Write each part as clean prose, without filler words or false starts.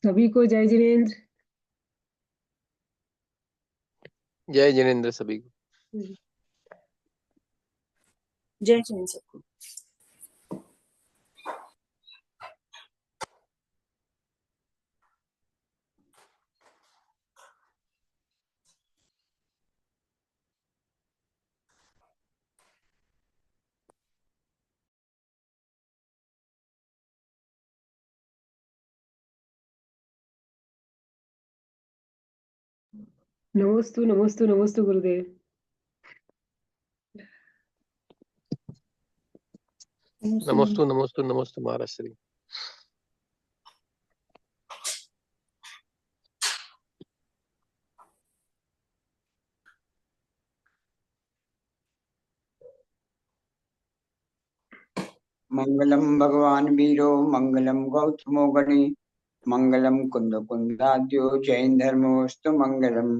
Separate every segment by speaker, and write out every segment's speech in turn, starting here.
Speaker 1: सभी को जय जिनेन्द्र।
Speaker 2: जय जिनेन्द्र सभी को।
Speaker 3: जय जैन सबको।
Speaker 1: नमोस्तु नमोस्तु नमोस्तु गुरुदेव।
Speaker 2: नमोस्तु नमोस्तु नमोस्तु महाराज श्री।
Speaker 4: मंगलम भगवान वीरो मंगलम गौतमो गणे मंगलम कुंद कुंदाद्यो जैन धर्मोस्तु मंगलम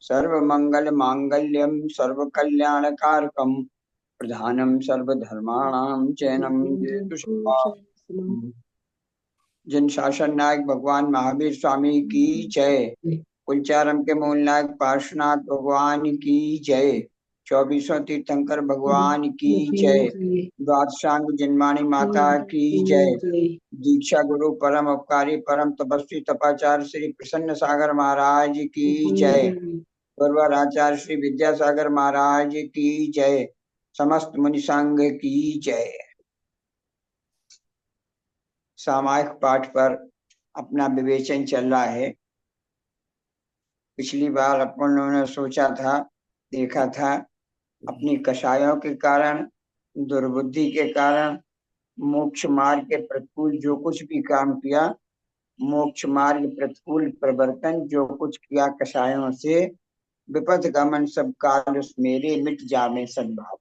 Speaker 4: सर्व मंगल मांगल्यम सर्व कल्याण कारकम प्रधानम सर्वधर्माणां चैनम जेतु शम्भो। जिन शासन नायक भगवान महावीर स्वामी की जय। कुलचारम के मूल नायक पार्श्वनाथ भगवान की जय। 24 तीर्थंकर भगवान की जय। द्वादशांग जिनवाणी माता की जय। दीक्षा गुरु परम उपकारी परम तपस्वी तपाचार्य श्री प्रसन्न सागर महाराज की जय। गुरुवर आचार्य श्री विद्यासागर महाराज की जय। समस्त मुनि संघ की जय। सामायिक पाठ पर अपना विवेचन चल रहा है। पिछली बार अपन लोगों ने सोचा था, देखा था, अपनी कषायों के कारण, दुर्बुद्धि के कारण, मोक्ष मार्ग के प्रतिकूल जो कुछ भी काम किया, मोक्ष मार्ग प्रतिकूल प्रवर्तन जो कुछ किया कषायों से, विपथ गमन सब काल उस मेरे मिट जावे सद्भाव।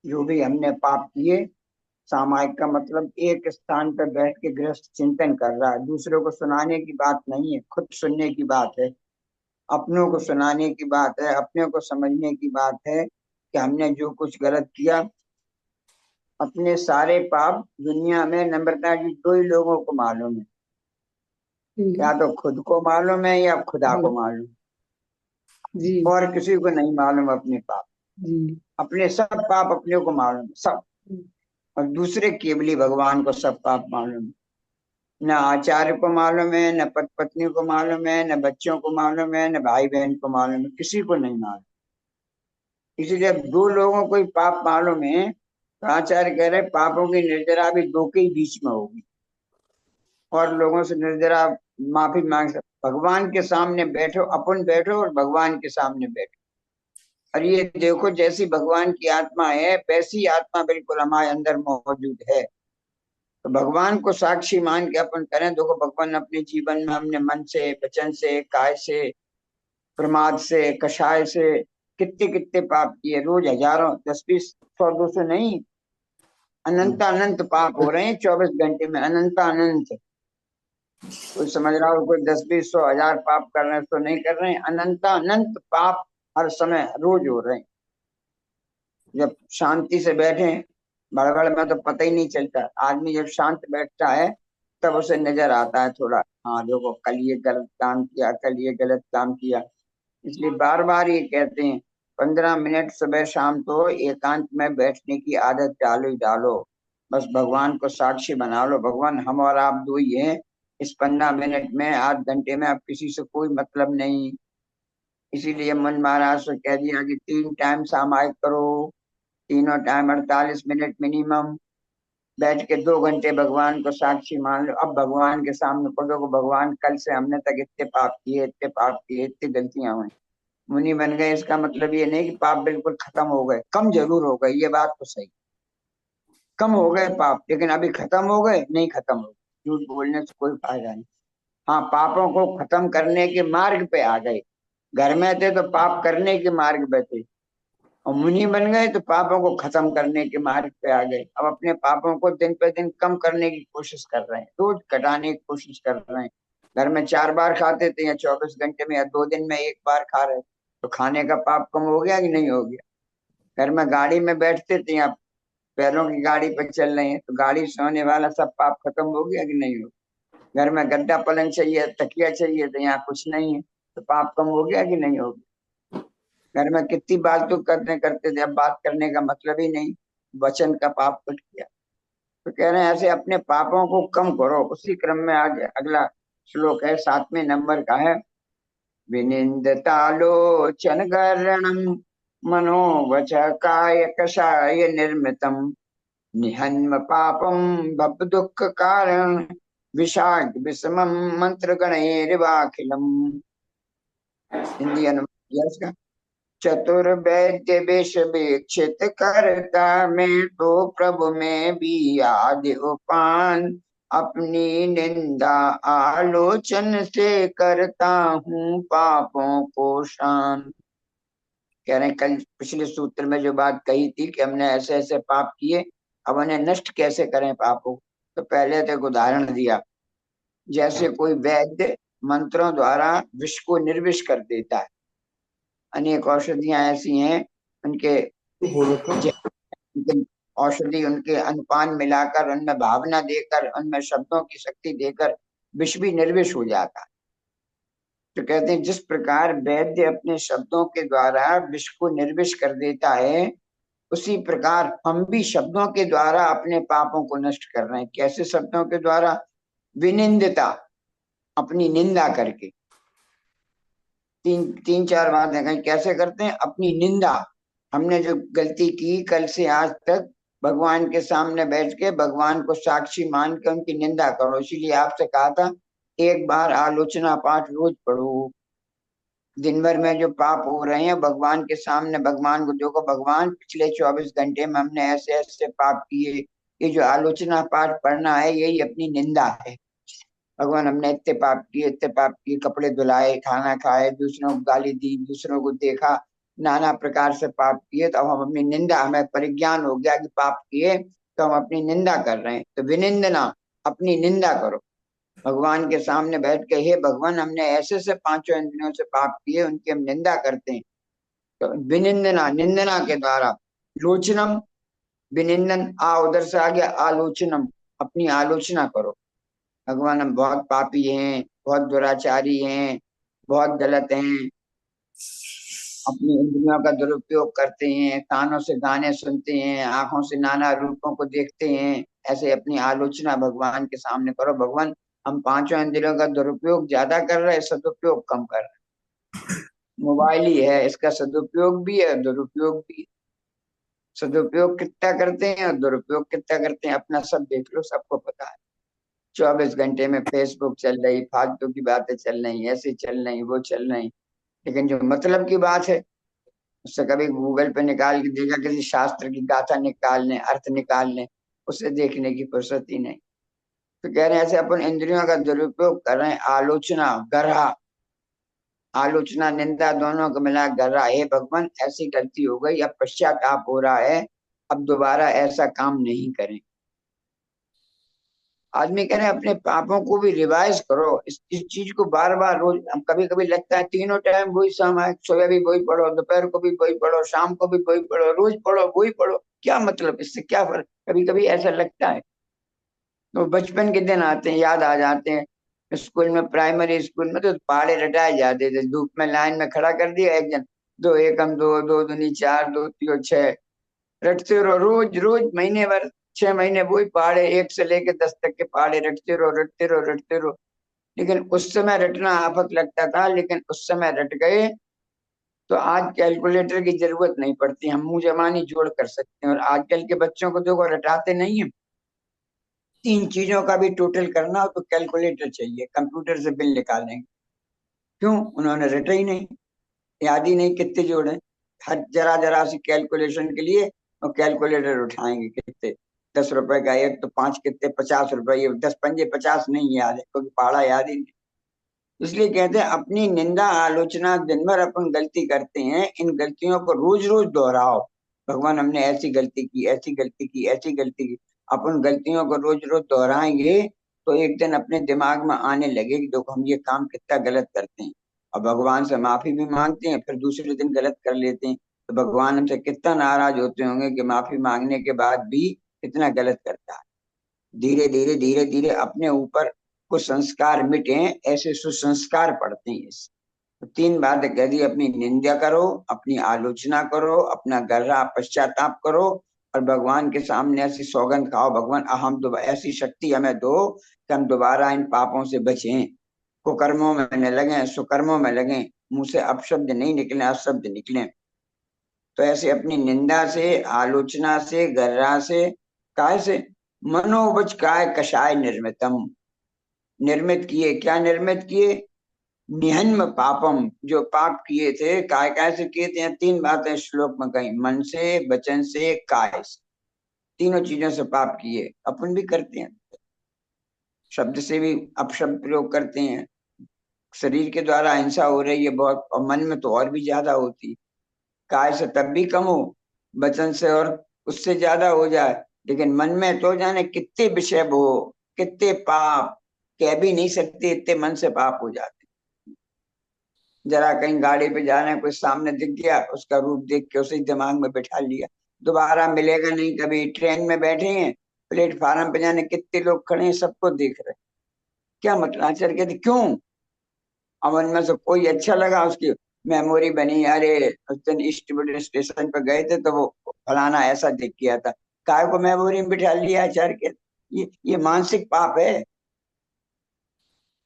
Speaker 4: जो भी हमने पाप किए, सामायिक का मतलब एक स्थान पर बैठ के गृहस्थ चिंतन कर रहा है। दूसरों को सुनाने की बात नहीं है, खुद सुनने की बात है। अपनों को सुनाने की बात है, अपने को समझने की बात है कि हमने जो कुछ गलत किया। अपने सारे पाप दुनिया में नम्रता जी दो ही लोगों को मालूम है, या तो खुद को मालूम है या खुदा को मालूम, और किसी को नहीं मालूम अपने पाप। अपने सब पाप अपने को मालूम सब, और दूसरे केवली भगवान को सब पाप मालूम। न आचार्य को मालूम है, न पति पत्नी को मालूम है, न बच्चों को मालूम है, न भाई बहन को मालूम है, किसी को नहीं मालूम। इसलिए अब दो लोगों को ही पाप मालूम है, तो आचार्य कह रहे पापों की निर्जरा भी दो के ही बीच में होगी। और लोगों से निर्जरा माफी मांग सकते। भगवान के सामने बैठो, अपन बैठो और भगवान के सामने बैठो। और ये देखो, जैसी भगवान की आत्मा है वैसी आत्मा बिल्कुल हमारे अंदर मौजूद है। तो भगवान को साक्षी मान के अपन करें। देखो, भगवान अपने जीवन में हमने मन से, वचन से, काय से, प्रमाद से, कषाय से कितने कितने पाप किए। रोज हजारों, 10, 20, 100, 200 नहीं, अनंत अनंत पाप हो रहे हैं 24 घंटे में। अनंत अनंत। कोई समझ रहा हो कोई 10, 20, 100, 1000 पाप कर रहे हैं तो नहीं कर रहे हैं। अनंत अनंत पाप हर समय रोज हो रहे हैं। जब शांति से बैठे, बड़बड़ में तो पता ही नहीं चलता। आदमी जब शांत बैठता है तब उसे नजर आता है थोड़ा, हाँ देखो कल ये गलत काम किया, कल ये गलत काम किया। इसलिए बार बार ये कहते हैं 15 मिनट सुबह शाम तो एकांत में बैठने की आदत डालो ही डालो। बस भगवान को साक्षी बना लो। भगवान हम और आप दो ही हैं। इस 15 मिनट में, आध घंटे में अब किसी से कोई मतलब नहीं। इसीलिए मन महाराज से कह दिया कि 3 टाइम सामायिक करो, तीनों टाइम 48 मिनट मिनिमम बैठ के 2 घंटे भगवान को साक्षी मान लो। अब भगवान के सामने पढ़ो को भगवान कल से हमने तक इतने पाप किए, इतने पाप किए, इतनी गलतियां हुई, मुनि बन गए। इसका मतलब ये नहीं कि पाप बिल्कुल खत्म हो गए, कम जरूर हो गए, ये बात तो सही। कम हो गए पाप, लेकिन अभी खत्म हो गए नहीं, खत्म हो गए। झूठ बोलने से कोई फायदा नहीं। हाँ, पापों को खत्म करने के मार्ग पे आ गए। घर में थे तो पाप करने के मार्ग पे थे, और मुनि बन गए तो पापों को खत्म करने के मार्ग पे आ गए। अब अपने पापों को दिन पे दिन कम करने की कोशिश कर रहे हैं, रोज घटाने की कोशिश कर रहे हैं। घर में 4 बार खाते थे, या 24 घंटे में या 2 दिन में 1 बार खा रहे, तो खाने का पाप कम हो गया कि नहीं हो गया। घर में गाड़ी में बैठते थे, या पैरों की गाड़ी पर चल रहे हैं, तो गाड़ी से होने वाला सब पाप खत्म हो गया कि नहीं हो गया। घर में गद्दा पलंग चाहिए, तकिया चाहिए, तो यहाँ कुछ नहीं है, तो पाप कम हो गया कि नहीं हो गया? घर में कितनी बात तो करते थे, अब बात करने का मतलब ही नहीं, वचन का पाप कट गया। तो कह रहे हैं ऐसे अपने पापों को कम करो। उसी क्रम में आगे अगला श्लोक है, 7वें नंबर का है। विनिंदतालोचन गरणम मनोवच काय कषाय निर्मितम निहन्म पापम भव दुख कारण विषाग विषमम मंत्र गणैर्वाखिलम। हिंदी अनुवाद इसका। चतुर्वैद्य विष वीक्षित करता मैं तो प्रभु में भी आदि उपान अपनी निंदा आलोचन से करता हूँ पापों को शान। कह रहे हैं कल पिछले सूत्र में जो बात कही थी कि हमने ऐसे ऐसे पाप किए, अब उन्हें नष्ट कैसे करें पापों, तो पहले तो एक उदाहरण दिया, जैसे कोई वैद्य मंत्रों द्वारा विष को निर्विष कर देता है। अनेक औषधियां ऐसी हैं, उनके औषधि उनके अनुपान मिलाकर, उनमें भावना देकर, उनमें शब्दों की शक्ति देकर विष भी निर्विष हो जाता है। तो कहते हैं जिस प्रकार वैद्य अपने शब्दों के द्वारा विष को निर्विष कर देता है, उसी प्रकार हम भी शब्दों के द्वारा अपने पापों को नष्ट कर रहे हैं। कैसे शब्दों के द्वारा? विनिंदता, अपनी निंदा करके। तीन चार बातें कहीं कैसे करते हैं? अपनी निंदा। हमने जो गलती की कल से आज तक, भगवान के सामने बैठ के भगवान को साक्षी मान के उनकी निंदा करो। इसीलिए आपसे कहा था एक बार आलोचना पाठ रोज पढ़ो। दिन भर में जो पाप हो रहे हैं भगवान के सामने भगवान को देखो, भगवान पिछले 24 घंटे में हमने ऐसे ऐसे पाप किए। ये जो आलोचना पाठ पढ़ना है यही अपनी निंदा है। भगवान हमने इतने पाप किए, कपड़े धुलाए, खाना खाए, दूसरों को गाली दी, दूसरों को देखा, नाना प्रकार से पाप किए, तो हम अपनी निंदा, हमें परिज्ञान हो गया कि पाप किए तो हम अपनी निंदा कर रहे हैं। तो विनिंदना, अपनी निंदा करो। भगवान के सामने बैठ के हे भगवान हमने ऐसे से 5 इंद्रियों से पाप किए, उनकी हम निंदा करते हैं। तो विनिंदना, निंदना के द्वारा। लोचनम, विनिंदन आ उधर से आ गया, आलोचनम, अपनी आलोचना करो। भगवान हम बहुत पापी हैं, बहुत दुराचारी हैं, बहुत गलत हैं, अपनी इंद्रियों का दुरुपयोग करते हैं, कानों से गाने सुनते हैं, आंखों से नाना रूपों को देखते हैं। ऐसे अपनी आलोचना भगवान के सामने करो। भगवान हम 5 इंद्रियों का दुरुपयोग ज्यादा कर रहे हैं, सदुपयोग कम कर रहे हैं। मोबाइल ही है, इसका सदुपयोग भी है, दुरुपयोग भी है। सदुपयोग कितना करते हैं और दुरुपयोग कितना करते हैं, अपना सब देख लो, सबको पता है। 24 घंटे में फेसबुक चल रही, फालतू की बातें चल रही, ऐसे चल रही, वो चल रही, लेकिन जो मतलब की बात है उससे कभी गूगल पे निकाल के देखा, किसी शास्त्र की गाथा निकालने, अर्थ निकालने, उसे देखने की फुर्सत ही नहीं। तो कह रहे हैं ऐसे अपन इंद्रियों का दुरुपयोग कर रहे हैं। आलोचना, गर्हा, आलोचना निंदा दोनों को मिला गर्हा। हे भगवान ऐसी गलती हो गई, अब पश्चाताप हो रहा है, अब दोबारा ऐसा काम नहीं करें। आदमी कह रहे हैं अपने पापों को भी रिवाइज करो। इस चीज को बार बार रोज, कभी कभी लगता है तीनों टाइम वही सामायिक, सुबह भी वही पढ़ो, दोपहर को भी वही पढ़ो, शाम को भी वही पढ़ो, रोज पढ़ो वही पढ़ो, क्या मतलब, इससे क्या फर्क? कभी कभी ऐसा लगता है। तो बचपन के दिन आते हैं, याद आ जाते हैं। स्कूल में, प्राइमरी स्कूल में तो पहाड़े रटाए जाते थे। धूप में लाइन में खड़ा कर दिया एक जन, 2 एकम 2, 2 दूनी 4, 2 3 6, रटते रहो रोज रोज, महीने भर, 6 महीने वही पहाड़े, 1 से लेके 10 तक के पहाड़े रटते रहो, रटते रहो, रटते रहो। लेकिन उस समय रटना आफत लगता था, लेकिन उस समय रट गए तो आज कैलकुलेटर की जरूरत नहीं पड़ती, हम मुंह जबानी जोड़ कर सकते हैं। और आजकल के बच्चों को देखो रटाते नहीं है। 3 चीजों का भी टोटल करना हो तो कैलकुलेटर चाहिए, कंप्यूटर से बिल निकालेंगे। क्यों? उन्होंने रटा ही नहीं, याद ही नहीं कितने जोड़े। हर जरा जरा सी कैलकुलेशन के लिए और कैलकुलेटर उठाएंगे, कितने 10 रुपए का एक, तो 5 कितने 50 रुपए, ये 10 पंजे 50 नहीं याद है, क्योंकि पहाड़ा याद ही नहीं। इसलिए कहते हैं अपनी निंदा आलोचना, दिन भर अपन गलती करते हैं, इन गलतियों को रोज रोज दोहराओ। भगवान हमने ऐसी गलती की, ऐसी गलती की, ऐसी गलती की। अपन गलतियों को रोज रोज दोहराएंगे तो एक दिन अपने दिमाग में आने लगे कि देखो हम ये काम कितना गलत करते हैं, और भगवान से माफी भी मांगते हैं, फिर दूसरे दिन गलत कर लेते हैं। तो भगवान हमसे कितना नाराज होते होंगे कि माफी मांगने के बाद भी कितना गलत करता है। धीरे धीरे धीरे धीरे अपने ऊपर कुसंस्कार मिटे, ऐसे सुसंस्कार पड़ते हैं। तो 3 बातें कह दी, अपनी निंदा करो, अपनी आलोचना करो, अपना गर्रा पश्चाताप करो, और भगवान के सामने ऐसी सौगंध खाओ, भगवान हम दोबारा ऐसी शक्ति हमें दो कि हम दोबारा इन पापों से बचें, कुकर्मों में न लगे, सुकर्मों में लगे, मुंह से अपशब्द नहीं निकले, अशब्द निकले। तो ऐसे अपनी निंदा से, आलोचना से, गर्रा से, काय से, मनोवच काय कषाय निर्मितम, निर्मित किए। क्या निर्मित किए? निहन्म पापम, जो पाप किए थे, काय काय से किए थे? 3 बातें श्लोक में कही, मन से, वचन से, काय से, तीनों चीजों से पाप किए। अपन भी करते हैं, शब्द से भी अपशब्द प्रयोग करते हैं, शरीर के द्वारा हिंसा हो रही है बहुत, और मन में तो और भी ज्यादा होती। काय से तब भी कम हो, वचन से और उससे ज्यादा हो जाए, लेकिन मन में तो जाने कितने विषय हो, कितने पाप कह भी नहीं सकते, इतने मन से पाप हो जाते। जरा कहीं गाड़ी पे जा रहे हैं, कोई सामने दिख गया, उसका रूप देख के उसे दिमाग में बिठा लिया, दोबारा मिलेगा नहीं कभी। ट्रेन में बैठे हैं, प्लेटफार्म पे जाने कितने लोग खड़े हैं, सबको देख रहे हैं, क्या मतलब? आचार्य कहते क्यों? अब उनमें से कोई अच्छा लगा, उसकी मेमोरी बनी, अरे उस दिन ईस्टवुड स्टेशन पे गए थे तो वो फलाना ऐसा दिख गया था, काय को मेमोरी में बिठा लिया? आचार्य कहते ये मानसिक पाप है।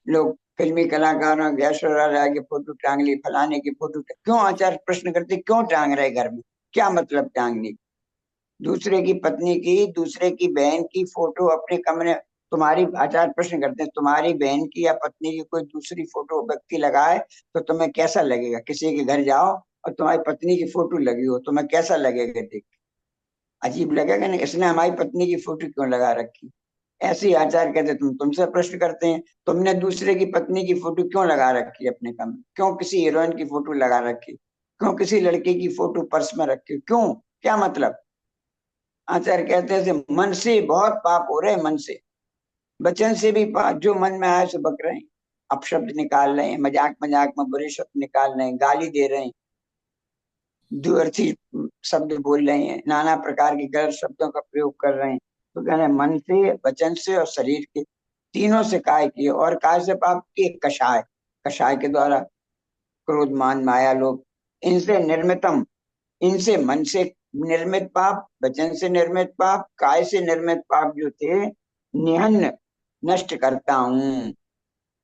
Speaker 4: लोग फिल्मी कलाकारों की, ऐश्वर्या राय की फोटो टांग ली, फलाने की फोटो, क्यों? आचार्य प्रश्न करते क्यों टांग रहे घर में, क्या मतलब टांगने? दूसरे की पत्नी की, दूसरे की बहन की फोटो अपने कमरे, तुम्हारी, आचार्य प्रश्न करते हैं, तुम्हारी बहन की या पत्नी की कोई दूसरी फोटो व्यक्ति लगाए तो तुम्हें कैसा लगेगा? किसी के घर जाओ और तुम्हारी पत्नी की फोटो लगी हो, तुम्हें कैसा लगेगा? देख अजीब लगेगा ना, इसने हमारी पत्नी की फोटो क्यों लगा रखी? ऐसे ही आचार्य कहते तुमसे प्रश्न करते हैं, तुमने दूसरे की पत्नी की फोटो क्यों लगा रखी अपने कमरे? क्यों किसी हीरोइन की फोटो लगा रखी? क्यों किसी लड़के की फोटो पर्स में रखी? क्यों? क्या मतलब? आचार्य कहते हैं मन से बहुत पाप हो रहे हैं, मन से, वचन से भी पाप, जो मन में आए सो बक रहे हैं, अपशब्द निकाल रहे हैं, मजाक मजाक में बुरे शब्द निकाल रहे हैं, गाली दे रहे हैं, द्व्यर्थी शब्द बोल रहे हैं, नाना प्रकार के गलत शब्दों का प्रयोग कर रहे हैं। तो कह रहे हैं मन से, वचन से और शरीर के, तीनों से काय किए। और काय से पाप किए? कषाय, कषाय के द्वारा, क्रोध मान माया लोभ, इनसे निर्मितम, इनसे मन से निर्मित पाप, वचन से निर्मित पाप, काय से निर्मित पाप जो थे, निहन नष्ट करता हूँ।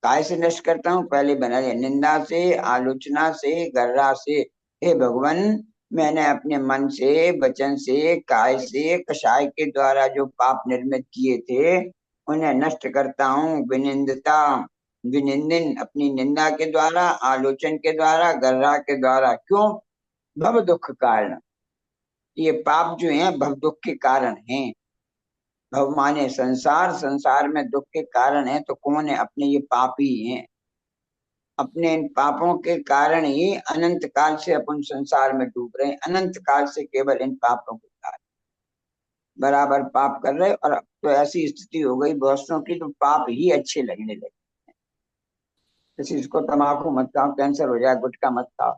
Speaker 4: काय से नष्ट करता हूँ? पहले बना लिया, निंदा से, आलोचना से, गर्रा से। हे भगवान, मैंने अपने मन से, वचन से, काय से, कषाय के द्वारा जो पाप निर्मित किए थे उन्हें नष्ट करता हूँ। विनिंदता, विनिंदन, अपनी निंदा के द्वारा, आलोचन के द्वारा, गर्रा के द्वारा। क्यों? भव दुख कारण, ये पाप जो है भव दुख के कारण हैं। भव माने संसार, संसार में दुख के कारण है, तो कौन है? अपने ये पाप ही हैं। अपने इन पापों के कारण ही अनंत काल से अपन संसार में डूब रहे हैं, अनंत काल से केवल इन पापों के कारण बराबर पाप कर रहे। और अब तो ऐसी स्थिति हो गई बहुतों की, तो पाप ही अच्छे लगने लगे। किसी को तम्बाकू मत खाओ, कैंसर हो जाए, गुटखा मत खाओ,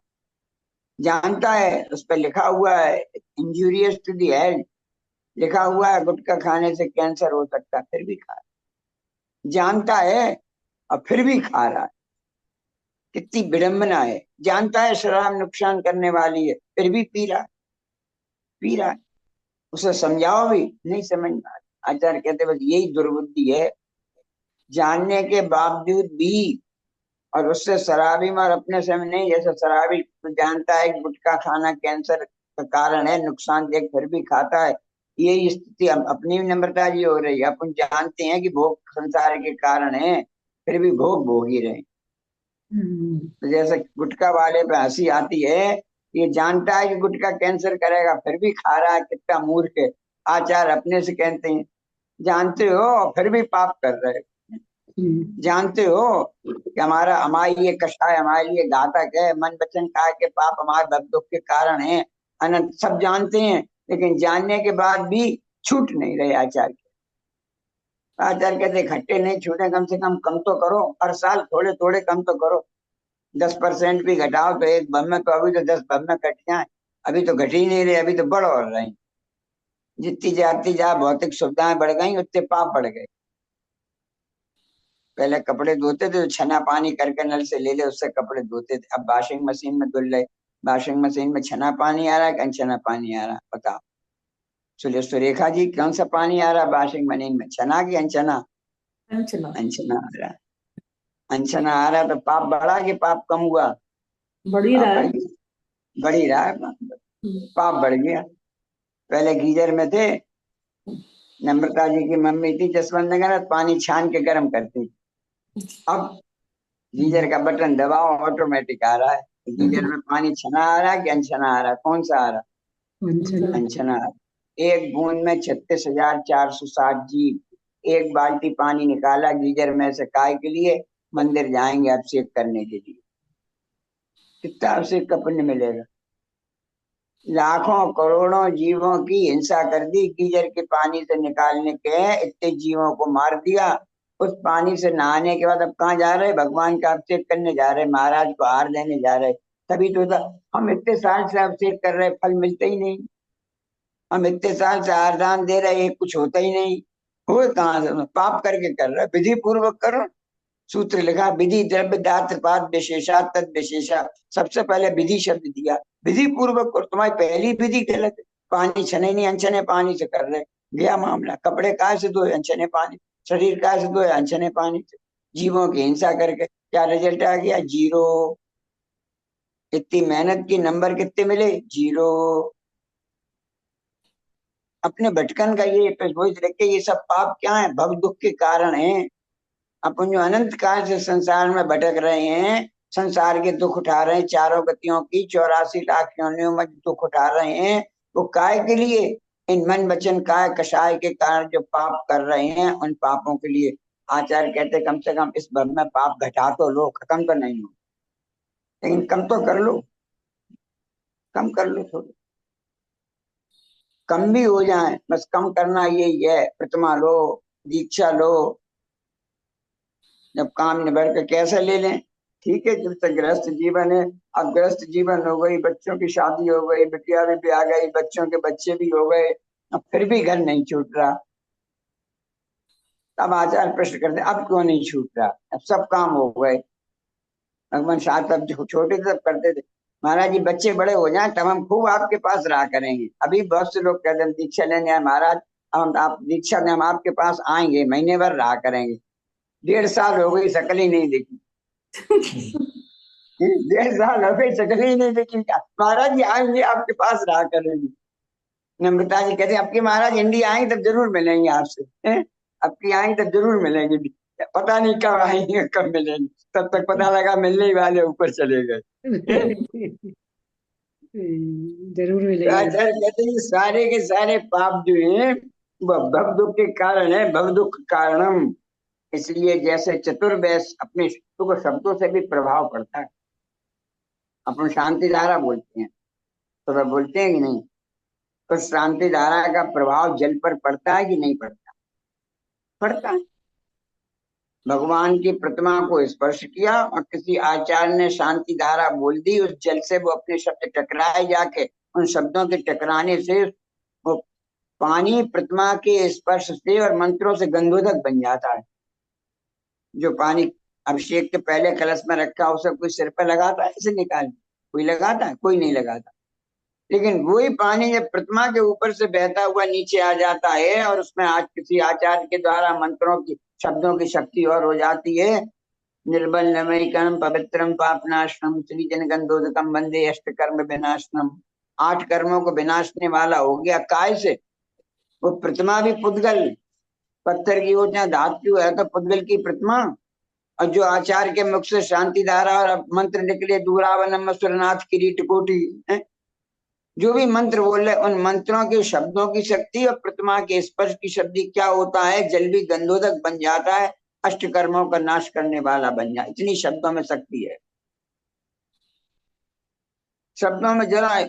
Speaker 4: जानता है उस पर लिखा हुआ है इंजूरियस टू दी हेल्थ, लिखा हुआ है गुटखा खाने से कैंसर हो सकता है, फिर भी खा रहा। जानता है और फिर भी खा रहा है, कितनी विडंबना है। जानता है शराब नुकसान करने वाली है, फिर भी पी रहा, पी रहा है। उसे समझाओ भी नहीं समझ में आता। आचार्य कहते बस यही दुर्बुद्धि है, जानने के बावजूद भी। और उससे शराबी में और अपने से नहीं, जैसे शराबी तो जानता है कि गुटखा खाना कैंसर का कारण है, नुकसान देख फिर भी खाता है। यही स्थिति अपनी नम्रता जी हो रही है। अपन जानते हैं कि भोग संसार के कारण है, फिर भी भोग ही रहे। तो जैसे गुटखा वाले पे हंसी आती है, ये जानता है कि गुटखा कैंसर करेगा, फिर भी खा रहा है, कितना मूर्ख है। आचार्य अपने से कहते हैं जानते हो और फिर भी पाप कर रहे हो। जानते हो कि हमारी ये कषाय हमारे लिए घातक है, मन वचन काय के पाप हमारे भव दुख के कारण है, अनंत, सब जानते हैं, लेकिन जानने के बाद भी छूट नहीं रहे। आचार्य आचार्य कहते घट्टे नहीं छूटे, कम से कम तो करो, हर साल थोड़े थोड़े कम तो करो। 10% भी घटाओ तो एक बम में, तो अभी तो 10 बम में घट जाए, अभी तो घट ही नहीं रहे, अभी तो बढ़ और रहे। जितनी जाती जा भौतिक सुविधाएं बढ़ गई, उतने पाप बढ़ गए। पहले कपड़े धोते थे तो छना पानी करके नल से ले ले उससे कपड़े धोते थे। अब वॉशिंग मशीन में धुल रहे। वॉशिंग मशीन में छना पानी आ रहा है कि अनछना पानी आ रहा है, बताओ सुरेखा जी, कौन सा पानी आ रहा है वॉशिंग मशीन में, छना की अनछना?
Speaker 3: अंचना
Speaker 4: अनछना आ रहा है। अनछना आ रहा है तो पाप बढ़ा कि पाप कम हुआ?
Speaker 3: बढ़ी
Speaker 4: पाप
Speaker 3: रहा
Speaker 4: बढ़
Speaker 3: है।
Speaker 4: गया, बढ़ ही रहा है, पाप बढ़ गया। पहले गीजर में थे, नम्रता जी की मम्मी थी जसवंत नगर, पानी छान के गर्म करती। अब गीजर का बटन दबाओ ऑटोमेटिक आ रहा है। गीजर में पानी छना आ रहा है कि अनछना आ रहा है? कौन सा आ रहा है?
Speaker 1: अंचना
Speaker 4: अनछना आ रहा है। एक बूंद में 36,460 जीव। एक बाल्टी पानी निकाला गीजर में से, काय के लिए? मंदिर जाएंगे अभिषेक करने के लिए। कितना अभिषेक का पुण्य मिलेगा? लाखों करोड़ों जीवों की हिंसा कर दी गीजर के पानी से निकालने के, इतने जीवों को मार दिया। उस पानी से नहाने के बाद अब कहाँ जा रहे? भगवान का अभिषेक करने जा रहे, महाराज को हार देने जा रहे। तभी तो हम इतने साल से अभिषेक कर रहे, फल मिलते ही नहीं। हम इतने साल से आरदान दे रहे हैं, कुछ होता ही नहीं। हो कहाँ से? पाप करके कर रहे, विधि पूर्वक करो। सूत्र लिखा, विधि द्रव्य दात्र पाद विशेषा तद विशेषा। सबसे पहले विधि शब्द दिया, विधि पूर्वक करो। तुम्हारी पहली विधि गलत है। पानी छने नहीं, अनछने पानी से कर रहे। गया मामला। कपड़े काय से धोए? अनछने पानी। शरीर काय से धोए? अनछने पानी से। जीवों की हिंसा करके क्या रिजल्ट आ गया? जीरो। इतनी मेहनत की नंबर कितने मिले? जीरो। अपने भटकन का ये देख के, ये सब पाप क्या है? भव दुख के कारण है। अपन जो अनंत काल से संसार में भटक रहे हैं, संसार के दुख उठा रहे हैं, चारों गतियों की 84 लाख योनियों में दुख उठा रहे हैं, वो काय के लिए? इन मन वचन काय कषाय के कारण जो पाप कर रहे हैं, उन पापों के लिए। आचार्य कहते कम से कम इस भव में पाप घटा तो लो, खत्म तो नहीं हो, लेकिन कम तो कर लो, कम कर लो थोड़ा, कम भी हो जाए, बस कम करना यही है। प्रतिमा लो, दीक्षा लो, जब काम निबर के कैसे ले लें? ठीक है, जब तक गृहस्थ जीवन है। अब गृहस्थ जीवन हो गई, बच्चों की शादी हो गई, बिटिया भी आ गई, बच्चों के बच्चे भी हो गए, अब फिर भी घर नहीं छूट रहा। तब आचार्य प्रश्न करते अब क्यों नहीं छूट रहा? अब सब काम हो गए। भगवान साथ अब जो छोटे तब करते थे, महाराज जी बच्चे बड़े हो जाएं तब हम खूब आपके पास रहा करेंगे। अभी बहुत से लोग कहते हैं दीक्षा लेने आए महाराज, हम आप दीक्षा में हम आपके पास आएंगे, महीने भर रहा करेंगे। 1.5 साल हो गई, शकल ही नहीं दिखी। 1.5 साल हो गई, शकल ही नहीं दिखी। महाराज जी आएंगे आपके पास रहा करेंगे। नम्रता जी कहते आपके महाराज इंडिया आएंगे तब जरूर मिलेंगे आपसे, आपकी आएंगे तब जरूर मिलेंगे। पता नहीं कब आएंगे कब मिलेंगे, तब तक पता लगा मिलने ही वाले ऊपर चले गए।
Speaker 1: जरूर मिलेंगे।
Speaker 4: आचार्य कहते हैं सारे के सारे पाप जो है वह भव दुख के कारण है, भव दुख कारणम। इसलिए जैसे चतुर्वैस अपने सुख शब्दों से भी प्रभाव पड़ता है। अपन शांति धारा बोलते हैं तो वह बोलते हैं कि नहीं, तो शांति धारा का प्रभाव जल पर पड़ता है कि नहीं पड़ता? पड़ता है। भगवान की प्रतिमा को स्पर्श किया और किसी आचार्य ने शांति धारा बोल दी, उस जल से वो अपने शब्द टकराए, जाके उन शब्दों के टकराने से वो पानी प्रतिमा के स्पर्श से और मंत्रों से गंधोदक बन जाता है। जो पानी अभिषेक के पहले कलश में रखा उसे कोई सिर पर लगाता है इसे निकाल? कोई लगाता है? कोई नहीं लगाता। लेकिन वही पानी जब प्रतिमा के ऊपर से बहता हुआ नीचे आ जाता है और उसमें आज किसी आचार्य के द्वारा मंत्रों की शब्दों की शक्ति और हो जाती है। निर्बल नमयिकम पवित्रम पापनाशनम श्री जन गंधोदकम वंदे अष्ट कर्म विनाशनम। 8 कर्मों को विनाशने वाला हो गया। काय से? वो प्रतिमा भी पुद्गल, पत्थर की हो चाहे धातु है तो पुद्गल की प्रतिमा, और जो आचार्य के मुख से शांति धारा और मंत्र निकले, दूरावनम सुरनाथ किरीट कोटि, जो भी मंत्र बोले उन मंत्रों के शब्दों की शक्ति और प्रतिमा के स्पर्श की शक्ति क्या होता है? जल भी गंधोदक बन जाता है, अष्ट कर्मों का नाश करने वाला बन जाए। इतनी शब्दों में शक्ति है। शब्दों में जरा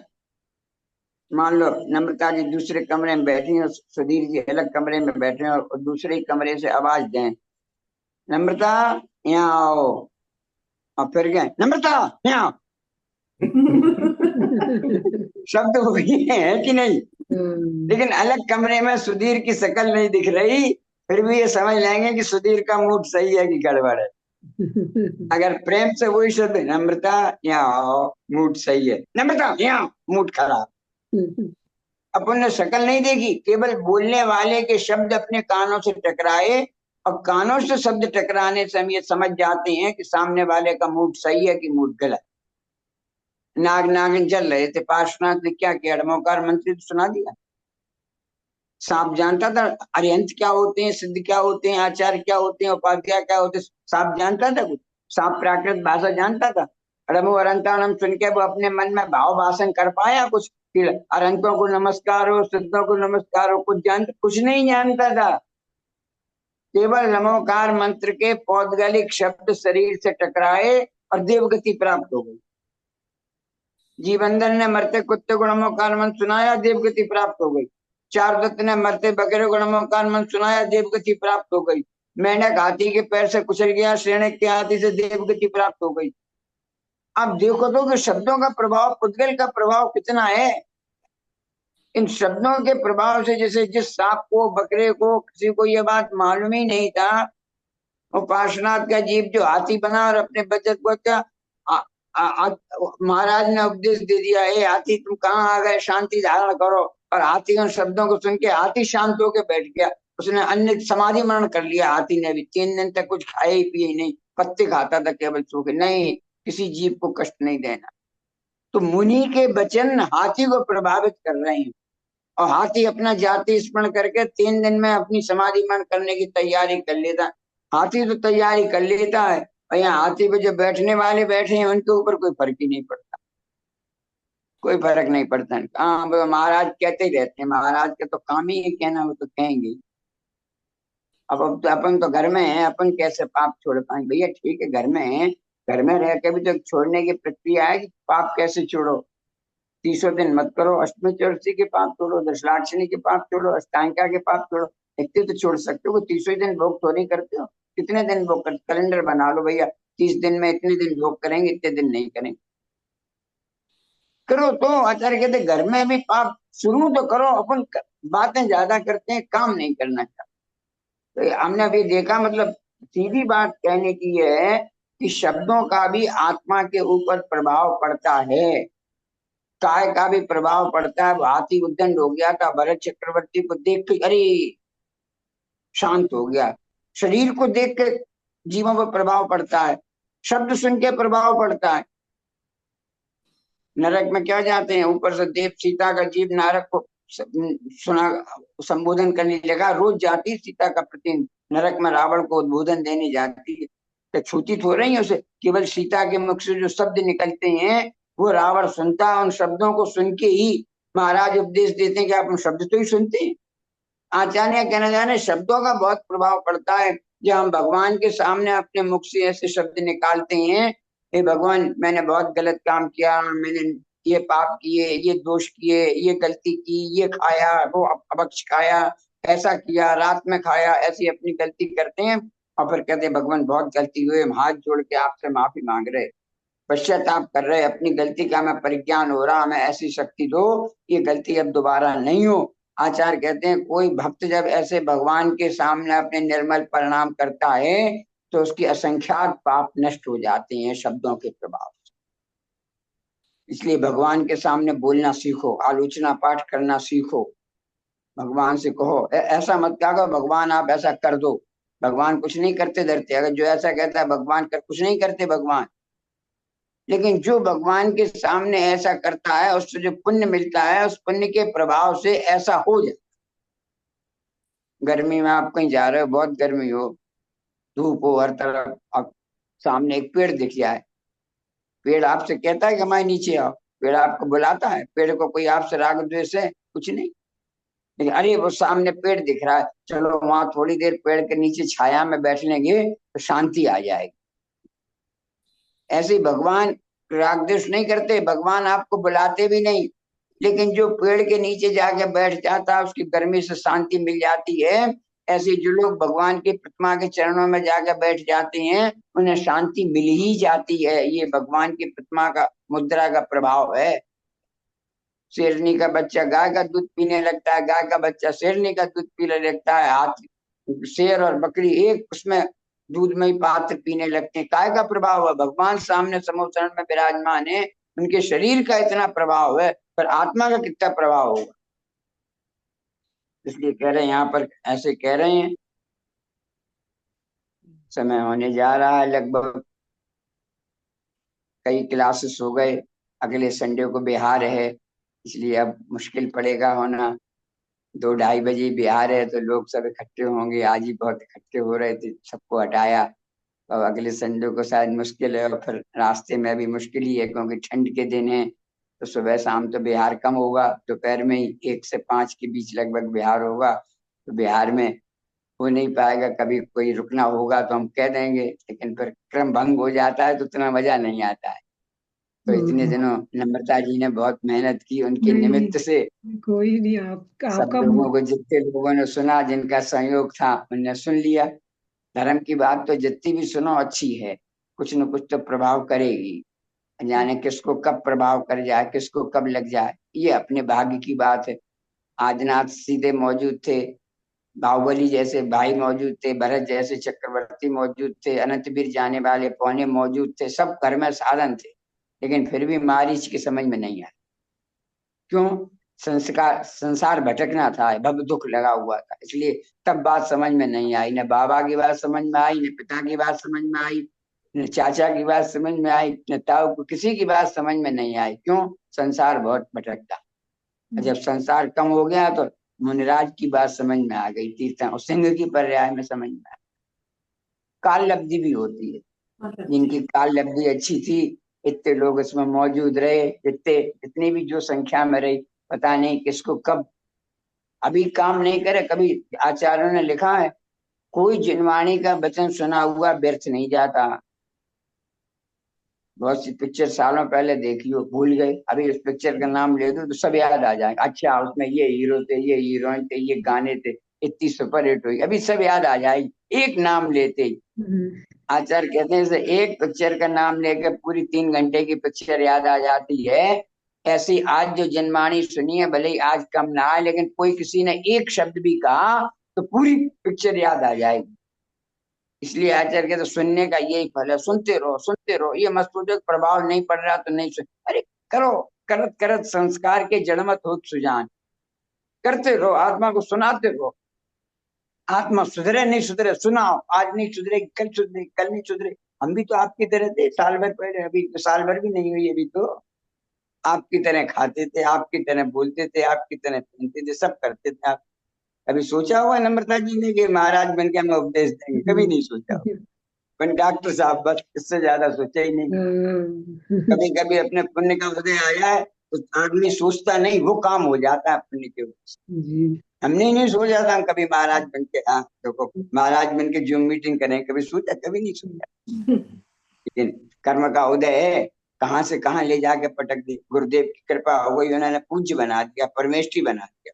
Speaker 4: मान लो नम्रता जी दूसरे कमरे में बैठी हैं, सुधीर जी अलग कमरे में बैठे हैं और दूसरे कमरे से आवाज दें, नम्रता यहाँ आओ, और फिर गए नम्रता यहाँ आओ। शब्द वही है कि नहीं? लेकिन अलग कमरे में सुधीर की शक्ल नहीं दिख रही, फिर भी ये समझ लेंगे कि सुधीर का मूड सही है कि गड़बड़ है। अगर प्रेम से वही शब्द, नम्रता यहाँ आओ, मूड सही है, नम्रता यहाँ मूड खराब। अपन ने शक्ल नहीं देखी, केवल बोलने वाले के शब्द अपने कानों से टकराए और कानों से शब्द टकराने से हम ये समझ जाते हैं कि सामने वाले का मूड सही है कि मूड गलत। नाग नागिन चल रहे थे, पार्श्वनाथ ने क्या किया, डमोकार मंत्री तो सुना दिया। सांप जानता था अरिहंत क्या होते हैं, सिद्ध क्या होते हैं, आचार्य क्या होते हैं, उपाध्याय क्या होते हैं, सांप जानता था कुछ? सांप प्राकृत भाषा जानता था? रमो अरंतानम सुन के वो अपने मन में भाव भाषण कर पाया कुछ? अरंतों को नमस्कार हो, सिद्धों को नमस्कार हो, कुछ नहीं जानता था। केवल नमोकार मंत्र के पौद्गलिक शब्द शरीर से टकराए और देवगति प्राप्त हो गई। जीवंदर ने मरते कुत्ते को नमोकार मंत्र सुनाया, देवगति प्राप्त हो गई। चारुदत्त ने मरते बकरे को नमोकार मंत्र सुनाया, देवगति प्राप्त हो गई। मेंढक हाथी के पैर से कुचल गया, श्रेणक के हाथी से देवगति प्राप्त हो गई। अब देखो तो कि शब्दों का प्रभाव, पुद्गल का प्रभाव कितना है। इन शब्दों के प्रभाव से, जैसे जिस सांप को, बकरे को, किसी को यह बात मालूम ही नहीं था, वो पार्श्वनाथ का जीव जो हाथी बना और अपने बचत को क्या महाराज ने उपदेश दे दिया, ए हाथी तुम कहाँ आ गए, शांति धारण करो। और हाथी उन शब्दों को सुन के हाथी शांत होकर बैठ गया। उसने अन्य समाधि मरण कर लिया। हाथी ने भी 3 दिन तक कुछ खाए ही पिए नहीं, पत्ते खाता था केवल सूखे। नहीं, किसी जीव को कष्ट नहीं देना। तो मुनि के वचन हाथी को प्रभावित कर रहे हैं और हाथी अपना जाति स्मरण करके 3 दिन में अपनी समाधि मरण करने की तैयारी कर लेता। हाथी तो तैयारी कर लेता है और यहाँ हाथी पे जो बैठने वाले बैठे हैं उनके ऊपर कोई फर्क ही नहीं पड़ता, कोई फर्क नहीं पड़ता। हाँ, महाराज कहते ही रहते हैं, महाराज के तो काम ही है कहना, वो तो कहेंगे। अब तो अपन तो घर में है, अपन कैसे पाप छोड़ पाएंगे? भैया ठीक है, घर में है, घर में रह के भी तो छोड़ने की प्रक्रिया है कि पाप कैसे छोड़ो। 30 दिन मत करो, अष्टमी चतुर्थी के पाप छोड़ो, दशलाक्षणी के पाप छोड़ो, अष्टांगिका के पाप छोड़ो। इतने तो छोड़ सकते हो, 30 दिन भोग थोड़ी करते हो। कितने दिन भोग करते? कैलेंडर बना लो भैया, 30 दिन में इतने दिन भोग करेंगे, इतने दिन नहीं करेंगे। करो तो। आचार्य कहते घर में भी पाप शुरू तो करो। अपन बातें ज्यादा करते हैं, काम नहीं करना चाहते। तो हमने अभी देखा, मतलब सीधी बात कहने की है कि शब्दों का भी आत्मा के ऊपर प्रभाव पड़ता है, काय का भी प्रभाव पड़ता है। हाथी उद्दंड हो गया था, भरत चक्रवर्ती को देख के अरे शांत हो गया। शरीर को देख के जीवों पर प्रभाव पड़ता है, शब्द सुन के प्रभाव पड़ता है। नरक में क्या जाते हैं, ऊपर से देव सीता का जीव नरक को सुना संबोधन करने लगा। रोज जाती सीता का प्रति नरक में रावण को उद्बोधन देने जाती है, तो छूती हो रही है उसे। केवल सीता के मुख से जो शब्द निकलते हैं वो रावण सुनता है। उन शब्दों को सुन के ही महाराज उपदेश देते हैं कि आप उन शब्द तो ही सुनते हैं। आचार्य कहना जाने शब्दों का बहुत प्रभाव पड़ता है। जब हम भगवान के सामने अपने मुख से ऐसे शब्द निकालते हैं, हे भगवान मैंने बहुत गलत काम किया, मैंने ये पाप किए, ये दोष किए, ये गलती की, ये खाया, वो अभक्ष खाया, ऐसा किया, रात में खाया, ऐसी अपनी गलती करते हैं और फिर कहते हैं भगवान बहुत गलती हुई, हम हाथ जोड़ के आपसे माफी मांग रहे, पश्चाताप कर रहे, अपनी गलती का हमें परिज्ञान हो रहा, हमें ऐसी शक्ति दो, ये गलती अब दोबारा नहीं हो। आचार्य कहते हैं कोई भक्त जब ऐसे भगवान के सामने अपने निर्मल परिणाम करता है तो उसकी असंख्यात पाप नष्ट हो जाते हैं शब्दों के प्रभाव से। इसलिए भगवान के सामने बोलना सीखो, आलोचना पाठ करना सीखो, भगवान से कहो ऐसा मत कहो भगवान आप ऐसा कर दो। भगवान कुछ नहीं करते डरते। अगर जो ऐसा कहता है भगवान कर, कुछ नहीं करते भगवान। लेकिन जो भगवान के सामने ऐसा करता है उससे जो पुण्य मिलता है, उस पुण्य के प्रभाव से ऐसा हो जाए। गर्मी में आप कहीं जा रहे हो, बहुत गर्मी हो, धूप हो हर तरफ, अब सामने एक पेड़ दिख जाए, पेड़ आपसे कहता है कि हमारे नीचे आओ, पेड़ आपको बुलाता है, पेड़ को कोई आपसे राग द्वेष है? कुछ नहीं। लेकिन अरे वो सामने पेड़ दिख रहा है, चलो वहां थोड़ी देर पेड़ के नीचे छाया में बैठ लेंगे तो शांति आ जाएगी। ऐसे भगवान राग द्वेष नहीं करते, भगवान आपको बुलाते भी नहीं, लेकिन जो पेड़ के नीचे जाके बैठ जाता है उसकी गर्मी से शांति मिल जाती है। ऐसे जो लोग भगवान की प्रतिमा के चरणों में जाकर बैठ जाते हैं उन्हें शांति मिल ही जाती है। ये भगवान की प्रतिमा का मुद्रा का प्रभाव है। शेरनी का बच्चा गाय का दूध पीने लगता है, गाय का बच्चा शेरनी का दूध पीने लगता है, हाथी शेर और बकरी एक उसमें दूधमय पात्र पीने लगते हैं। काय का प्रभाव है? भगवान सामने समोचरण में विराजमान है, उनके शरीर का इतना प्रभाव है, पर आत्मा का कितना प्रभाव होगा। इसलिए कह रहे हैं, यहाँ पर ऐसे कह रहे हैं। समय होने जा रहा है, लगभग कई क्लासेस हो गए, अगले संडे को बिहार है, इसलिए अब मुश्किल पड़ेगा होना। 2-2:30 बजे बिहार है तो लोग सब इकट्ठे होंगे। आज ही बहुत इकट्ठे हो रहे थे, सबको हटाया। और अगले संडे को शायद मुश्किल है, और फिर रास्ते में भी मुश्किल ही है, क्योंकि ठंड के दिन है तो सुबह शाम तो बिहार कम होगा, दोपहर में ही 1 से 5 के बीच लगभग बिहार होगा। तो बिहार में हो नहीं पाएगा। कभी कोई रुकना होगा तो हम कह देंगे, लेकिन फिर क्रम भंग हो जाता है तो उतना मजा नहीं आता है। तो इतने दिनों नम्रता जी ने बहुत मेहनत की, उनके
Speaker 1: नहीं,
Speaker 4: निमित्त से
Speaker 1: कोई नहीं।
Speaker 4: सब
Speaker 1: आपका
Speaker 4: लोगों को, जितने लोगों ने सुना, जिनका सहयोग था, उनने सुन लिया। धर्म की बात तो जितनी भी सुनो अच्छी है, कुछ न कुछ तो प्रभाव करेगी। जाने किसको कब प्रभाव कर जाए, किसको कब लग जाए, ये अपने भाग्य की बात है। आदिनाथ सीधे मौजूद थे, बाहुबली जैसे भाई मौजूद थे, भरत जैसे चक्रवर्ती मौजूद थे, अनंतवीर जाने वाले पौने मौजूद थे, सब घर में साधन थे, लेकिन फिर भी मारीच की समझ में नहीं आया। क्यों? संसार भटकना था, भव दुख लगा हुआ था, इसलिए तब बात समझ में नहीं आई। न बाबा की बात समझ में आई, न पिता की बात समझ में आई, न चाचा की बात समझ में आई, न ताऊ को किसी की बात समझ में नहीं आई। क्यों? संसार बहुत भटकता। जब संसार कम हो गया तो मुनिराज की बात समझ में आ गई, तीर्थ सिंह की पर्याय में समझ में आ गई। काल लब्धि भी होती है, जिनकी काल लब्धि अच्छी थी, इतने लोग इसमें मौजूद रहे, जितनी भी जो संख्या में रही, पता नहीं किसको कब अभी काम नहीं करे। कभी आचार्यों ने लिखा है, कोई जिनवाणी का वचन सुना हुआ व्यर्थ नहीं जाता। बहुत सी पिक्चर सालों पहले देखी हो, भूल गए, अभी उस पिक्चर का नाम ले दो तो सब याद आ जाएगा। अच्छा, उसमें ये हीरो थे, ये हीरोइन थे, ये गाने थे, इतनी सुपर हिट हुई, अभी सब याद आ जाएगी एक नाम लेते ही। आचार्य कहते हैं, से एक पिक्चर का नाम लेकर पूरी 3 घंटे की पिक्चर याद आ जाती है। ऐसी आज जो जनवाणी सुनी है, भले ही आज कम ना आए, लेकिन कोई किसी ने एक शब्द भी कहा तो पूरी पिक्चर याद आ जाएगी। इसलिए आचार्य कहते सुनने का यही फल है, सुनते रहो सुनते रहो। ये मत सोचो प्रभाव नहीं पड़ रहा तो नहीं सुन, अरे करो, करत करत संस्कार के जड़मत हो सुजान, करते रहो, आत्मा को सुनाते रहो। आत्मा सुधरे नहीं सुधरे सुनाओ, आज नहीं सुधरेगी कल सुधरेगी, कल नहीं सुधरे। हम भी तो आपकी तरह थे साल भर पहले, अभी तो साल भर भी नहीं हुई, अभी तो आपकी तरह खाते थे, आपकी तरह बोलते थे, आपकी तरह पहनते थे, सब करते थे। आप कभी सोचा हुआ नम्रता जी ने कि महाराज बन के हमें उपदेश देंगे? कभी नहीं सोचा। डॉक्टर साहब, बस इससे ज्यादा सोचा ही नहीं। कभी कभी अपने पुण्य का उदय आया है तो आदमी सोचता नहीं, वो काम हो जाता है पुण्य के वजह से। हमने नहीं सोचा था हम कभी महाराज बन के, हाँ देखो महाराज बन के जूम मीटिंग करें, कभी सोचा? कभी नहीं सोचा। लेकिन कर्म का उदय है, कहाँ से कहाँ ले जाके पटक दी। गुरुदेव की कृपा हो गई, उन्होंने पूज्य बना दिया, परमेष्ठी बना दिया।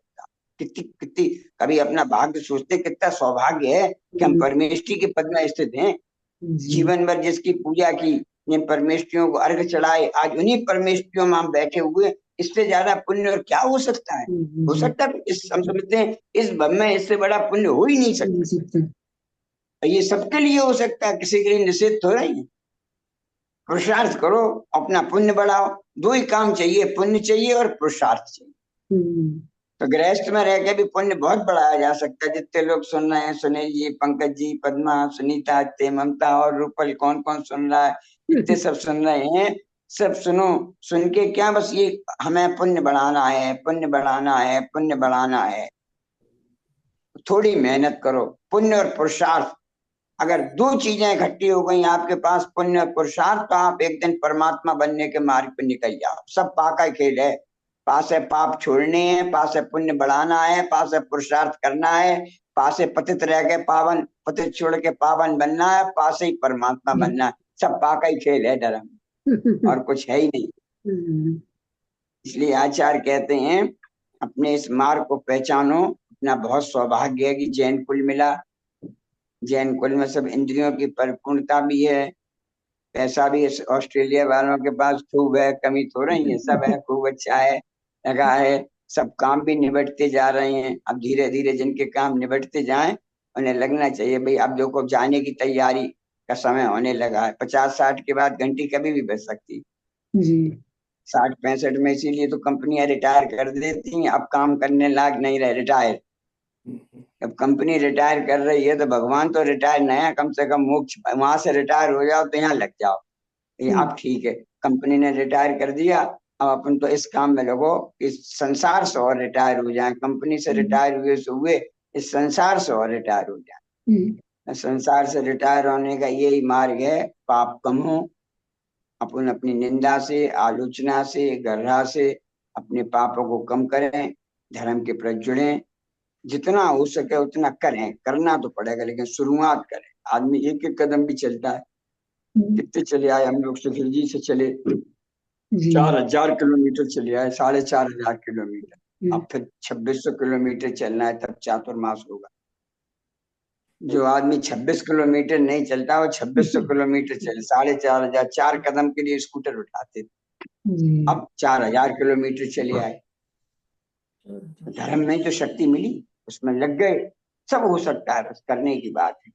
Speaker 4: कितनी कितनी कभी अपना भाग्य सोचते, कितना सौभाग्य है कि हम परमेष्ठी के पद में स्थित हैं। जीवन भर जिसकी पूजा की, जिन परमेष्ठियों को अर्घ चढ़ाए, आज उन्हीं परमेष्ठियों में हम बैठे हुए। इससे ज्यादा पुण्य और क्या हो सकता है? हो सकता है इस, हम समझते हैं इस भव में इससे बड़ा पुण्य हो ही नहीं सकता। ये सबके लिए हो सकता है, किसी के लिए निषेध हो रही है। पुरुषार्थ करो, अपना पुण्य बढ़ाओ। 2 ही काम चाहिए, पुण्य चाहिए और पुरुषार्थ चाहिए। तो गृहस्थ में रह के भी पुण्य बहुत बढ़ाया जा सकता है। जितने लोग सुन रहे हैं, सुनील जी, पंकज जी, पद्मा, सुनीता, ममता और रूपल, कौन कौन सुन रहा है, इतने सब सुन रहे हैं, सब सुनो। सुन के क्या, बस ये हमें पुण्य बढ़ाना है, पुण्य बढ़ाना है, पुण्य बढ़ाना है। थोड़ी मेहनत करो। पुण्य और पुरुषार्थ, अगर 2 चीजें इकट्ठी हो गई आपके पास, पुण्य और पुरुषार्थ, तो आप एक दिन परमात्मा बनने के मार्ग पर निकल जाओ। सब पाका खेल है। पास है पाप छोड़ने हैं, पास है पुण्य बढ़ाना है, पास है पुरुषार्थ करना है, पास है पतित रह के पावन, पतित छोड़ के पावन बनना है, पास ही परमात्मा बनना है। सब पाका ही खेल है धर्म, और कुछ है ही नहीं। इसलिए आचार्य कहते हैं अपने इस मार्ग को पहचानो। अपना बहुत सौभाग्य है कि जैन कुल मिला। जैन कुल में सब इंद्रियों की परिपूर्णता भी है, पैसा भी ऑस्ट्रेलिया वालों के पास खूब है, कमी तो रही है, सब है, खूब अच्छा है, लगा है, सब काम भी निबटते जा रहे हैं। अब धीरे धीरे जिनके काम निबटते जाएं उन्हें लगना चाहिए भाई अब देखो जाने की तैयारी का समय होने लगा है। 50-60 के बाद घंटी कभी भी बज सकती।
Speaker 1: जी
Speaker 4: 60-65 में इसीलिए तो कंपनियां रिटायर कर देती हैं, अब काम करने लायक नहीं रहे, रिटायर। अब कंपनी रिटायर कर रही है तो भगवान तो रिटायर नहीं है, कम से कम मोक्ष वहां से रिटायर हो जाओ तो यहाँ लग जाओ। ये अब ठीक है, कंपनी ने रिटायर कर दिया, अब अपन तो इस काम में लगो इस संसार से और रिटायर हो जाए। कंपनी से रिटायर हुए से हुए, इस संसार से और रिटायर हो जाए। संसार से रिटायर होने का यही मार्ग है, पाप कम हो, अपन अपनी निंदा से, आलोचना से, गर्रा से अपने पापों को कम करें, धर्म के प्रति जुड़ें, जितना हो सके उतना करें। करना तो पड़ेगा लेकिन शुरुआत करें। आदमी एक एक कदम भी चलता है, कितने चले आए हम लोग, सुखिल जी से चले
Speaker 1: जी
Speaker 4: 4000 किलोमीटर चले आए, 4500 किलोमीटर। अब फिर 2600 किलोमीटर चलना है, तब चातुर्मास होगा। जो आदमी 26 किलोमीटर नहीं चलता वो 2600 किलोमीटर चले, 4500, 4 कदम के लिए स्कूटर उठाते थे,
Speaker 1: जी
Speaker 4: अब 4000 किलोमीटर चले आए। धर्म में जो शक्ति मिली उसमें लग गए, सब हो सकता है, बस करने की बात है।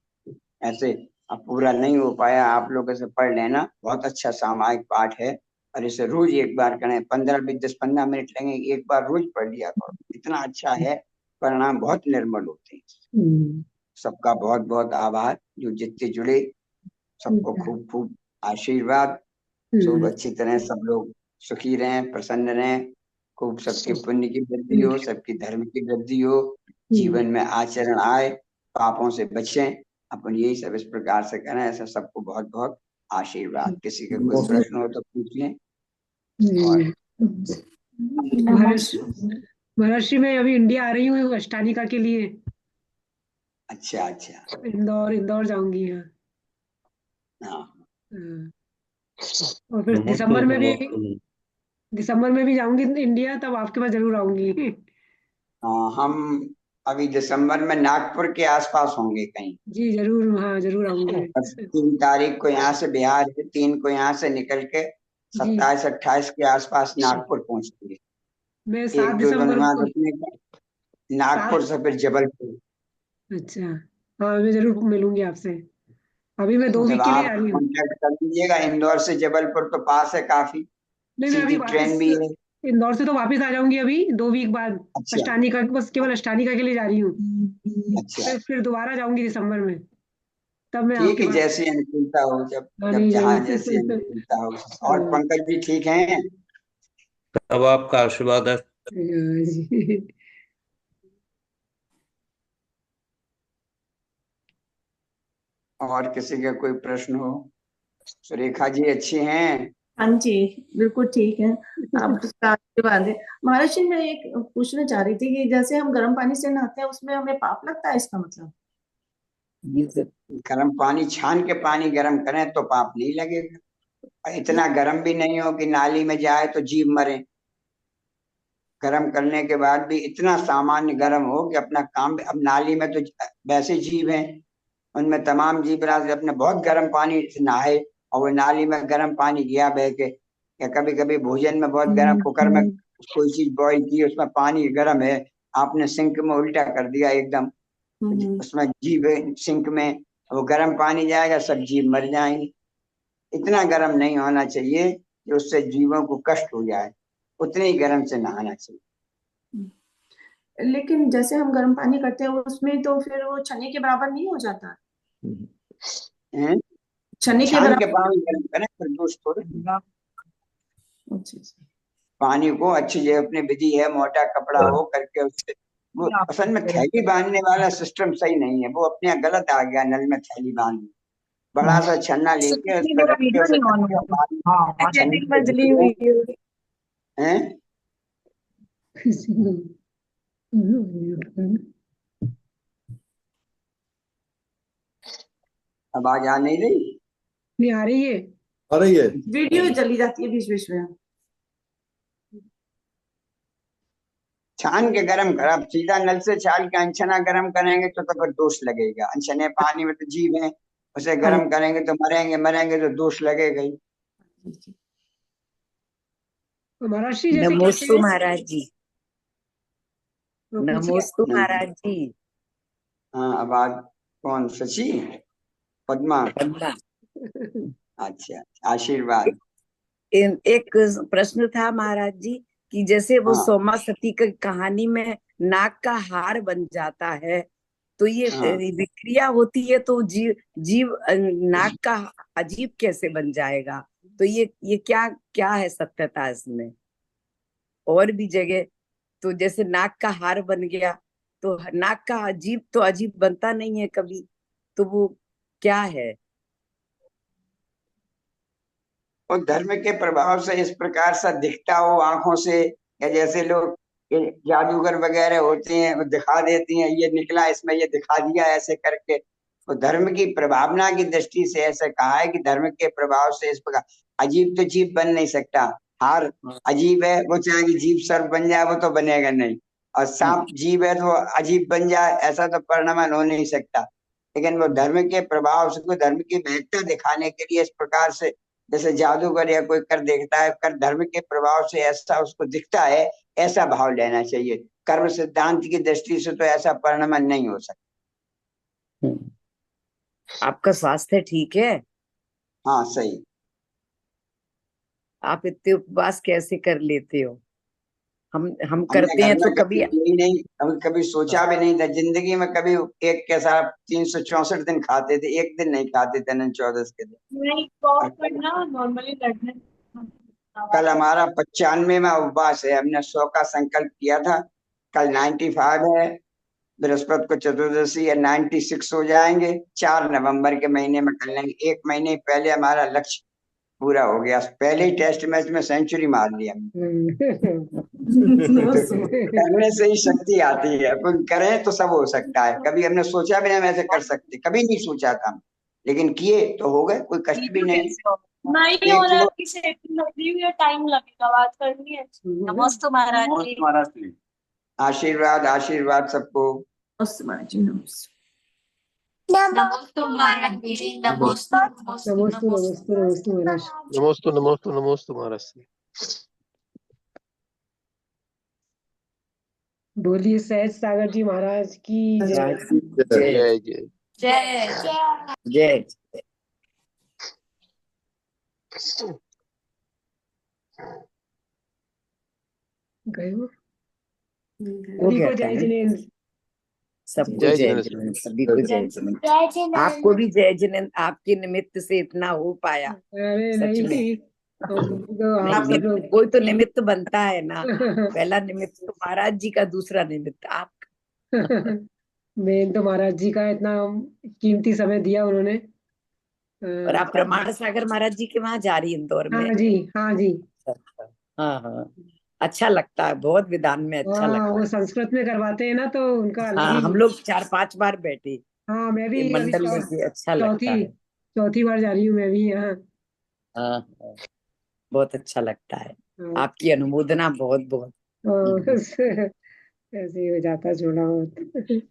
Speaker 4: ऐसे अब पूरा नहीं हो पाया, आप लोग ऐसे पढ़ लेना, बहुत अच्छा सामायिक पाठ है और इसे रोज एक बार करें, 15 मिनट लगेंगे, एक बार रोज पढ़ लिया करो, इतना अच्छा है, परिणाम बहुत निर्मल होते हैं। सबका बहुत बहुत आभार, जो जितने जुड़े सबको खूब खूब आशीर्वाद, खूब अच्छी तरह सब लोग सुखी रहें, प्रसन्न रहें, खूब सबके पुण्य की वृद्धि हो, सबकी धर्म की वृद्धि हो, जीवन में आचरण आए, पापों से बचें। अपन यही सब इस प्रकार से करें। ऐसा सबको बहुत बहुत आशीर्वाद। किसी का कोई प्रश्न हो तो पूछ लें। और
Speaker 1: महाराष्ट्र में अभी इंडिया आ रही हूँ अष्टानिका के लिए।
Speaker 4: अच्छा अच्छा,
Speaker 1: इंदौर जाऊंगी।
Speaker 4: हाँ
Speaker 1: और फिर दिसंबर में भी जाऊंगी इंडिया, तब आपके पास जरूर आऊंगी।
Speaker 4: हाँ, हम अभी दिसंबर में नागपुर के आसपास होंगे कहीं।
Speaker 1: जी जरूर, हाँ जरूर आऊंगी।
Speaker 4: 3 तारीख को यहाँ से बिहार से, 3 को यहाँ से निकल के
Speaker 1: जी
Speaker 4: 27-28 के आसपास नागपुर पहुंचेंगे।
Speaker 1: मैं 7
Speaker 4: 1-2 दिन
Speaker 1: दिसंबर
Speaker 4: वहां
Speaker 1: को
Speaker 4: रुकने का, नागपुर से फिर जबलपुर।
Speaker 1: अच्छा हाँ, मैं जरूर मिलूंगी आपसे। अभी मैं 2
Speaker 4: जब
Speaker 1: वीक के लिए
Speaker 4: आप
Speaker 1: आ रही हूँ।
Speaker 4: कांटेक्ट कर लीजिएगा, इंदौर से जबलपुर तो पास है काफी,
Speaker 1: नहीं मैं अभी
Speaker 4: सीधी ट्रेन
Speaker 1: वापस
Speaker 4: भी है।
Speaker 1: इंदौर से तो वापस आ जाऊंगी अभी 2 वीक बाद।
Speaker 4: अच्छा
Speaker 1: अष्टानिका, बस केवल अष्टानिका के लिए जा रही हूँ।
Speaker 4: अच्छा,
Speaker 1: फिर दोबारा जाऊंगी दिसंबर में, तब मैं
Speaker 4: ठीक
Speaker 1: आपके
Speaker 4: है,
Speaker 1: पास।
Speaker 4: जैसी अनुकूलता हो, जब
Speaker 1: हाँ
Speaker 4: जब
Speaker 1: नहीं
Speaker 4: जहाँ
Speaker 1: जरूर।
Speaker 4: जैसी अनुकूलता हो। और पंकज जी ठीक हैं?
Speaker 5: अब आपका आशीर्वाद है।
Speaker 1: जी।
Speaker 4: और किसी का कोई प्रश्न हो? सुरेखा जी अच्छी हैं?
Speaker 3: हाँ जी, बिल्कुल ठीक है। आपका आशीर्वाद है। महाराज जी, मैं एक पूछना चाह रही थी कि जैसे हम गर्म पानी से नहाते हैं, उसमें हमें पाप लगता है, इसका मतलब?
Speaker 4: गर्म पानी छान के पानी गर्म करें तो पाप नहीं लगेगा। इतना गर्म भी नहीं हो कि नाली में जाए तो जीव मरे। गर्म करने के बाद भी इतना सामान्य गर्म हो कि अपना काम, अब नाली में तो वैसे जीव हैं, उनमें तमाम जीव राशि अपने बहुत गर्म पानी से नहाए, और वो नाली में गर्म पानी गया बह के, या कभी कभी भोजन में बहुत गर्म, कुकर में कोई चीज बॉईल की, उसमें पानी गर्म है, आपने सिंक में उल्टा कर दिया एकदम, उसमें जीव सिंक में, वो गर्म पानी जाएगा, सब जीव मर जाएंगे। इतना गर्म नहीं होना चाहिए कि उससे जीवों को कष्ट हो जाए, उतने ही गर्म से नहाना चाहिए।
Speaker 3: लेकिन जैसे हम गर्म पानी करते हैं उसमें, तो फिर वो छन्नी के बराबर नहीं हो जाता?
Speaker 4: हैं?
Speaker 3: छन्नी के
Speaker 4: छान के
Speaker 3: बराबर?
Speaker 4: पानी गर्म करें फिर दोष थोड़े।
Speaker 3: अच्छा अच्छा।
Speaker 4: पानी को अच्छी जगह, अपनी विधि है, मोटा कपड़ा हो करके उससे, वो असल में थैली बांधने वाला सिस्टम सही नहीं है, वो अपने यहाँ गलत आ गया। नल में थैली बांध, बड़ा सा छन्ना लेके उस पर रख के उसे
Speaker 3: सेटिंग बदली हुई
Speaker 4: हैं। आवाज आ नहीं रही?
Speaker 1: नहीं आ रही है।
Speaker 5: आ रही है।
Speaker 3: वीडियो चली जाती है बीच बीच में।
Speaker 4: छान के गर्म कर, आप सीधा नल से छाल के अनछना गर्म करेंगे तो फिर दोष लगेगा। अनछने पानी में तो जीव है, उसे गर्म करेंगे तो मरेंगे, मरेंगे तो दोष लगेगा ही।
Speaker 1: महाराष्ट्र जैसे कहते
Speaker 6: नमोस्तु
Speaker 1: हैं।
Speaker 6: महाराज जी।
Speaker 1: पूछिए।
Speaker 6: नमोस्तु महाराज जी।
Speaker 4: हाँ, आवाज कौन? शशि? पद्मा?
Speaker 6: पद्मा।
Speaker 4: अच्छा, आशीर्वाद।
Speaker 6: एक प्रश्न था महाराज जी कि जैसे वो
Speaker 4: हाँ
Speaker 6: सोमा सती की कहानी में नाक का हार बन जाता है, तो ये
Speaker 4: हाँ,
Speaker 6: विक्रिया होती है तो जीव जीव नाक का अजीब कैसे बन जाएगा? तो ये क्या क्या है सत्यता इसमें? और भी जगह तो जैसे नाक का हार बन गया तो नाक का अजीब तो अजीब बनता नहीं है कभी, तो वो क्या है?
Speaker 4: और धर्म के प्रभाव से इस प्रकार सा दिखता हो आंखों से, या जैसे लोग ये जादूगर वगैरह होते हैं वो दिखा देती हैं, ये निकला इसमें, ये दिखा दिया ऐसे करके। तो धर्म की प्रभावना की दृष्टि से ऐसा कहा है कि धर्म के प्रभाव से इस प्रकार अजीब तो जीव बन नहीं सकता। हार अजीब है, वो चाहे कि जीव सर्प बन जाए वो तो बनेगा नहीं, और सांप जीव है तो वो अजीब बन जाए ऐसा तो परिणाम हो नहीं सकता। लेकिन वो धर्म के प्रभाव से, धर्म की महत्ता दिखाने के लिए इस प्रकार से, जैसे जादूगर या कोई कर देखता है, कर धर्म के प्रभाव से ऐसा उसको दिखता है, ऐसा भाव लेना चाहिए। कर्म सिद्धांत की दृष्टि से तो ऐसा परिणाम नहीं हो सकता।
Speaker 6: आपका स्वास्थ्य ठीक है?
Speaker 4: हाँ सही।
Speaker 6: आप इतने उपवास कैसे कर लेते हो? हम
Speaker 4: हमने
Speaker 6: करते
Speaker 4: घर
Speaker 6: हैं
Speaker 4: में
Speaker 6: तो
Speaker 4: कभी
Speaker 6: कभी।
Speaker 4: यही नहीं, कभी कभी सोचा भी नहीं था जिंदगी में कभी। एक के साथ 364 दिन खाते थे, एक दिन नहीं खाते थे, अनंत चौदस के दिन।
Speaker 7: नहीं
Speaker 4: और
Speaker 7: कॉफ करना नॉर्मली लड़ने
Speaker 4: कल हमारा 95वां उपवास है, हमने 100 का संकल्प किया था। कल 95 है, बृहस्पति को चतुर्दशी है, 96 हो जाएंगे। 4 नवंबर के महीने में कर लेंगे। एक महीने पहले हमारा लक्ष्य पूरा हो गया, पहले ही टेस्ट मैच में सेंचुरी मार ली हमने। करने से ही शक्ति आती है, अपन करें तो सब हो सकता है। कभी हमने सोचा भी नहीं हम ऐसे कर सकते, कभी नहीं सोचा था, लेकिन किए तो हो गए, कोई कष्ट भी नहीं।
Speaker 7: नहीं हो
Speaker 4: एक
Speaker 7: रहा
Speaker 4: लोग
Speaker 7: कि सेटिंग लग रही है, टाइम लगेगा, बात करनी है। नमस्ते महाराज जी।
Speaker 4: आशीर्वाद आशीर्वाद सबको।
Speaker 3: नमस्ते महाराज जी, नमस्ते।
Speaker 7: नमस्ते महाराज जी। नमस्ते
Speaker 1: नमस्ते नमस्ते नमस्ते महाराज।
Speaker 2: नमोस्तु नमोस्तु नमोस्तु महाराज श्री।
Speaker 1: बोलिए सहज सागर जी महाराज की जय।
Speaker 6: जय
Speaker 2: जय जय।
Speaker 7: जय
Speaker 6: जय।
Speaker 1: गए हो?
Speaker 6: वो
Speaker 1: सभी को
Speaker 6: कहता
Speaker 1: जय
Speaker 6: है
Speaker 1: जिनेन्द्र।
Speaker 6: सबको
Speaker 2: जय
Speaker 6: जय
Speaker 2: जिनेन्द्र।
Speaker 6: जिनेन्द्र, सभी को जय जिनेन्द्र। आपको भी जय जिनेन्द्र, आपके निमित्त से इतना हो पाया।
Speaker 1: अरे
Speaker 6: सच में
Speaker 1: नहीं, हम तो आप सब लोग।
Speaker 6: कोई तो निमित्त बनता है ना। पहला निमित्त तो महाराज जी का, दूसरा निमित्त आप।
Speaker 1: मेन तो महाराज जी का इतना कीमती समय दिया उन्होंने।
Speaker 6: और आप प्रमाण सागर महाराज जी के वहां जा रही इंदौर में?
Speaker 1: हाँ जी, हाँ जी।
Speaker 6: हाँ हाँ, अच्छा लगता है, बहुत विधान में अच्छा
Speaker 1: हाँ,
Speaker 6: लगता
Speaker 1: वो
Speaker 6: है।
Speaker 1: संस्कृत में करवाते हैं ना तो उनका अलग
Speaker 6: हाँ,
Speaker 1: ही।
Speaker 6: हम लोग 4-5 बार बैठे
Speaker 1: हाँ, मैं भी
Speaker 6: ये
Speaker 1: अभी
Speaker 6: मंडल में भी, अच्छा लगता
Speaker 1: चौथी
Speaker 6: है।
Speaker 1: चौथी बार जा रही हूँ मैं भी यहाँ।
Speaker 6: हाँ हाँ, बहुत अच्छा लगता है।
Speaker 1: हाँ,
Speaker 6: आपकी अनुमोदना बहुत बहुत।
Speaker 1: बस ऐसे ही हो जाता जोड़ा बहुत।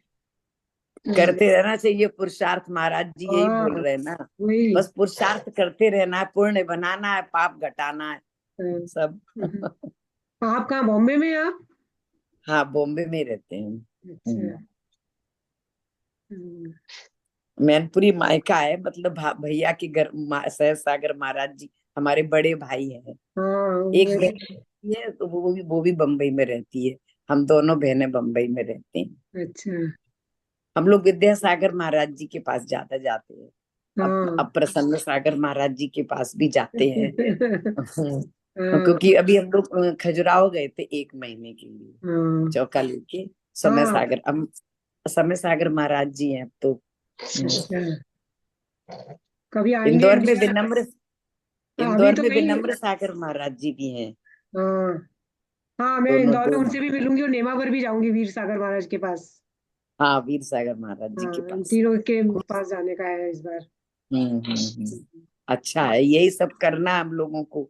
Speaker 6: करते रहना चाहिए पुरुषार्थ, महाराज जी यही
Speaker 1: हाँ,
Speaker 6: बोल रहे हैं ना।
Speaker 1: वही।
Speaker 6: बस पुरुषार्थ करते रहना है, पुण्य बनाना है, पाप घटाना है,
Speaker 1: हाँ।
Speaker 6: सब।
Speaker 1: आप कहाँ, बॉम्बे में हैं आप?
Speaker 6: हाँ, बॉम्बे में रहते हैं।
Speaker 1: अच्छा। हम्म,
Speaker 6: मैनपुरी मायका है, मतलब भैया के घर सहज सागर महाराज जी हमारे बड़े भाई हैं।
Speaker 1: हाँ,
Speaker 6: एक बहन है तो वो भी बम्बई में रहती है। हम दोनों बहनें बम्बई में रहती हैं।
Speaker 1: अच्छा।
Speaker 6: हम लोग विद्यासागर महाराज जी के पास ज्यादा जाते हैं। अब
Speaker 1: हाँ।
Speaker 6: प्रसन्न सागर महाराज जी के पास भी जाते हैं।
Speaker 1: हाँ।
Speaker 6: क्योंकि अभी हम लोग खजुराहो गए थे 1 महीने के लिए,
Speaker 1: हाँ।
Speaker 6: चौका लेके। समय
Speaker 1: हाँ।
Speaker 6: सागर, हम समय सागर महाराज जी हैं तो।
Speaker 1: अच्छा, कभी आएंगे
Speaker 6: इंदौर में
Speaker 1: इंडिया?
Speaker 6: विनम्र,
Speaker 1: हाँ, अभी
Speaker 6: इंदौर
Speaker 1: तो
Speaker 6: में
Speaker 1: नहीं।
Speaker 6: विनम्र सागर महाराज जी भी हैं।
Speaker 1: हाँ। हाँ, मैं
Speaker 6: दोनों
Speaker 1: इंदौर में
Speaker 6: दो।
Speaker 1: उनसे भी मिलूंगी और नेमावर भी जाऊंगी, वीर सागर महाराज के पास।
Speaker 6: हाँ, वीर सागर महाराज जी के
Speaker 1: हाँ, इन
Speaker 6: पास।
Speaker 1: तीनों के पास जाने का है इस बार।
Speaker 6: अच्छा है, यही सब करना हम लोगों को।